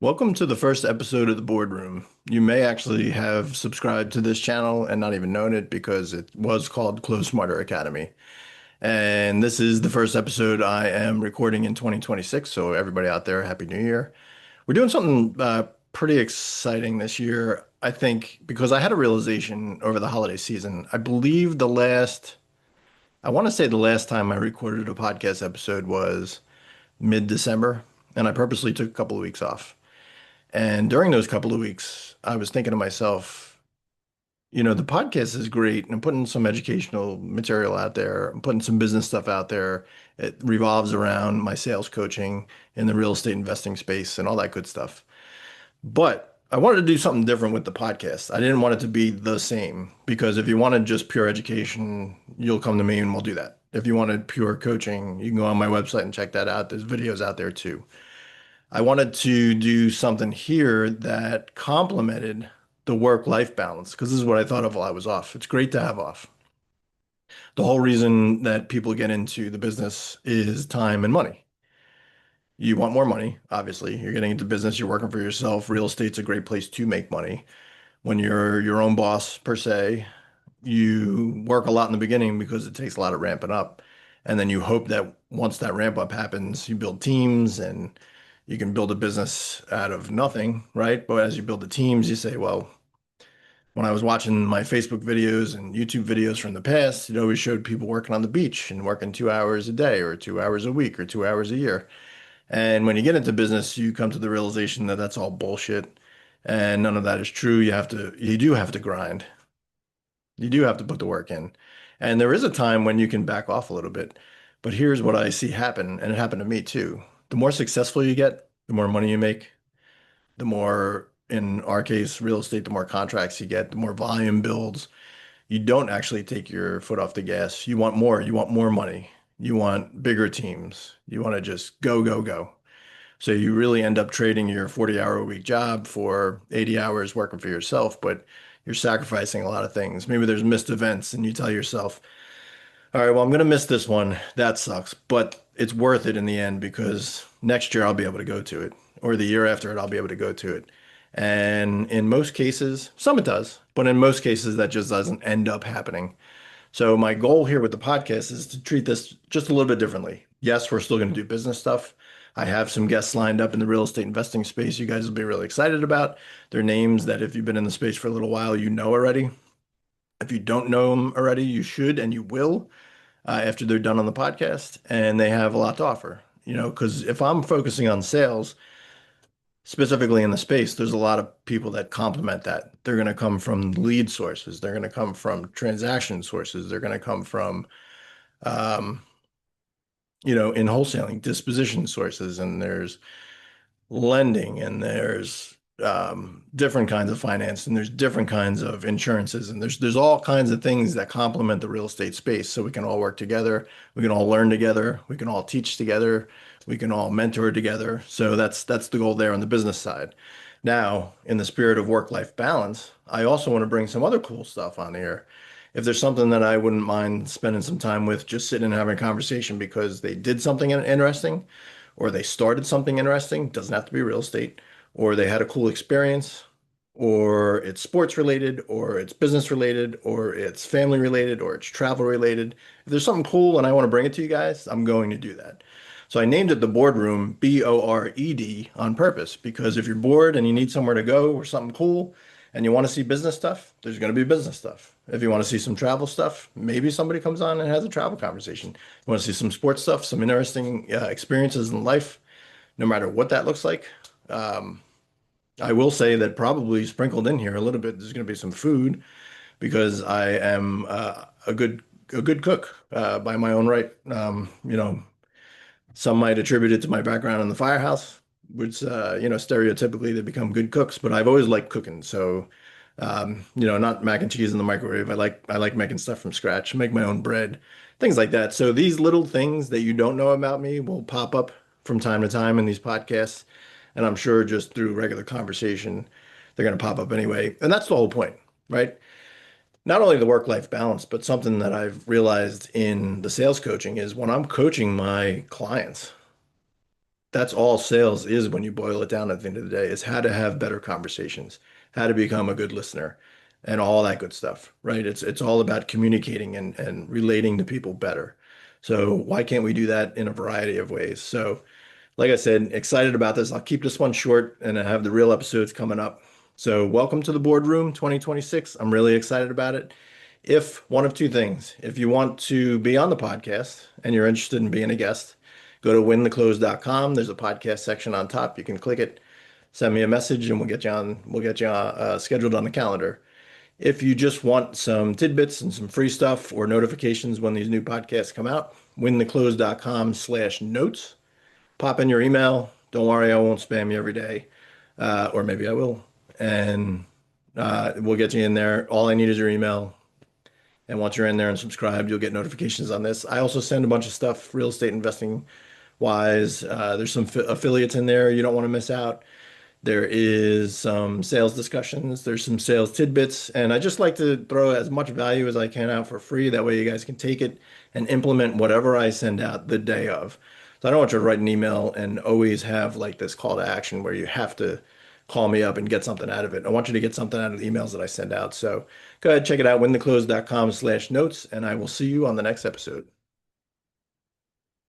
Welcome to the first episode of the Boardroom. You may actually have subscribed to this channel and not even known it because it was called Close Smarter Academy. And this is the first episode I am recording in 2026. So everybody out there, Happy New Year. We're doing something pretty exciting this year, I think, because I had a realization over the holiday season. I want to say the last time I recorded a podcast episode was mid-December, and I purposely took a couple of weeks off. And during those couple of weeks, I was thinking to myself, the podcast is great and I'm putting some educational material out there. I'm putting some business stuff out there. It revolves around my sales coaching in the real estate investing space and all that good stuff. But I wanted to do something different with the podcast. I didn't want it to be the same because if you wanted just pure education, you'll come to me and we'll do that. If you wanted pure coaching, you can go on my website and check that out. There's videos out there too. I wanted to do something here that complemented the work-life balance because this is what I thought of while I was off. It's great to have off. The whole reason that people get into the business is time and money. You want more money, obviously. You're getting into business, you're working for yourself. Real estate's a great place to make money. When you're your own boss, per se, you work a lot in the beginning because it takes a lot of ramping up. And then you hope that once that ramp up happens, you build teams and you can build a business out of nothing, right? But as you build the teams, you say, well, when I was watching my Facebook videos and YouTube videos from the past, it always showed people working on the beach and working 2 hours a day or 2 hours a week or 2 hours a year. And when you get into business, you come to the realization that that's all bullshit and none of that is true. You do have to grind. You do have to put the work in. And there is a time when you can back off a little bit. But here's what I see happen, and it happened to me too. The more successful you get, the more money you make, the more, in our case, real estate, the more contracts you get, the more volume builds. You don't actually take your foot off the gas. You want more. You want more money. You want bigger teams. You want to just go, go, go. So you really end up trading your 40-hour-a-week job for 80 hours working for yourself, but you're sacrificing a lot of things. Maybe there's missed events and you tell yourself, all right, well, I'm going to miss this one. That sucks, but it's worth it in the end because next year I'll be able to go to it, or the year after it, I'll be able to go to it. And in most cases, some it does, but in most cases, that just doesn't end up happening. So my goal here with the podcast is to treat this just a little bit differently. Yes, we're still going to do business stuff. I have some guests lined up in the real estate investing space you guys will be really excited about. They're names that if you've been in the space for a little while, you know already. If you don't know them already, you should and you will after they're done on the podcast, and they have a lot to offer. Because if I'm focusing on sales, specifically in the space, there's a lot of people that complement that. They're going to come from lead sources. They're going to come from transaction sources. They're going to come from um, in wholesaling, disposition sources, and there's lending, and there's different kinds of finance, and there's different kinds of insurances, and there's all kinds of things that complement the real estate space. So we can all work together, we can all learn together, we can all teach together, we can all mentor together. So that's the goal there on the business side. Now, in the spirit of work-life balance, I also want to bring some other cool stuff on here. If there's something that I wouldn't mind spending some time with, just sitting and having a conversation because they did something interesting or they started something interesting, doesn't have to be real estate, or they had a cool experience, or it's sports related, or it's business related, or it's family related, or it's travel related. If there's something cool and I want to bring it to you guys, I'm going to do that. So I named it the Boardroom, Bored, on purpose, because if you're bored and you need somewhere to go or something cool and you want to see business stuff, there's going to be business stuff. If you want to see some travel stuff, maybe somebody comes on and has a travel conversation. You want to see some sports stuff, some interesting experiences in life, no matter what that looks like. Um, I will say that probably sprinkled in here a little bit, there's going to be some food because I am a good cook by my own right. Some might attribute it to my background in the firehouse, which stereotypically they become good cooks. But I've always liked cooking, so not mac and cheese in the microwave. I like making stuff from scratch, make my own bread, things like that. So these little things that you don't know about me will pop up from time to time in these podcasts. And I'm sure just through regular conversation, they're going to pop up anyway. And that's the whole point, right? Not only the work-life balance, but something that I've realized in the sales coaching is when I'm coaching my clients, that's all sales is when you boil it down at the end of the day, is how to have better conversations, how to become a good listener, and all that good stuff, right? It's all about communicating and relating to people better. So why can't we do that in a variety of ways? So like I said, excited about this. I'll keep this one short and I have the real episodes coming up. So welcome to the boardroom 2026. I'm really excited about it. If one of two things, if you want to be on the podcast and you're interested in being a guest, go to wintheclose.com. There's a podcast section on top. You can click it, send me a message, and we'll get you scheduled on the calendar. If you just want some tidbits and some free stuff or notifications when these new podcasts come out, wintheclose.com/notes. Pop in your email. Don't worry, I won't spam you every day. Or maybe I will. And we'll get you in there. All I need is your email. And once you're in there and subscribed, you'll get notifications on this. I also send a bunch of stuff real estate investing wise. There's some affiliates in there you don't want to miss out. There is some sales discussions. There's some sales tidbits. And I just like to throw as much value as I can out for free. That way you guys can take it and implement whatever I send out the day of. So I don't want you to write an email and always have like this call to action where you have to call me up and get something out of it. I want you to get something out of the emails that I send out. So go ahead, check it out, wintheclose.com/notes, and I will see you on the next episode.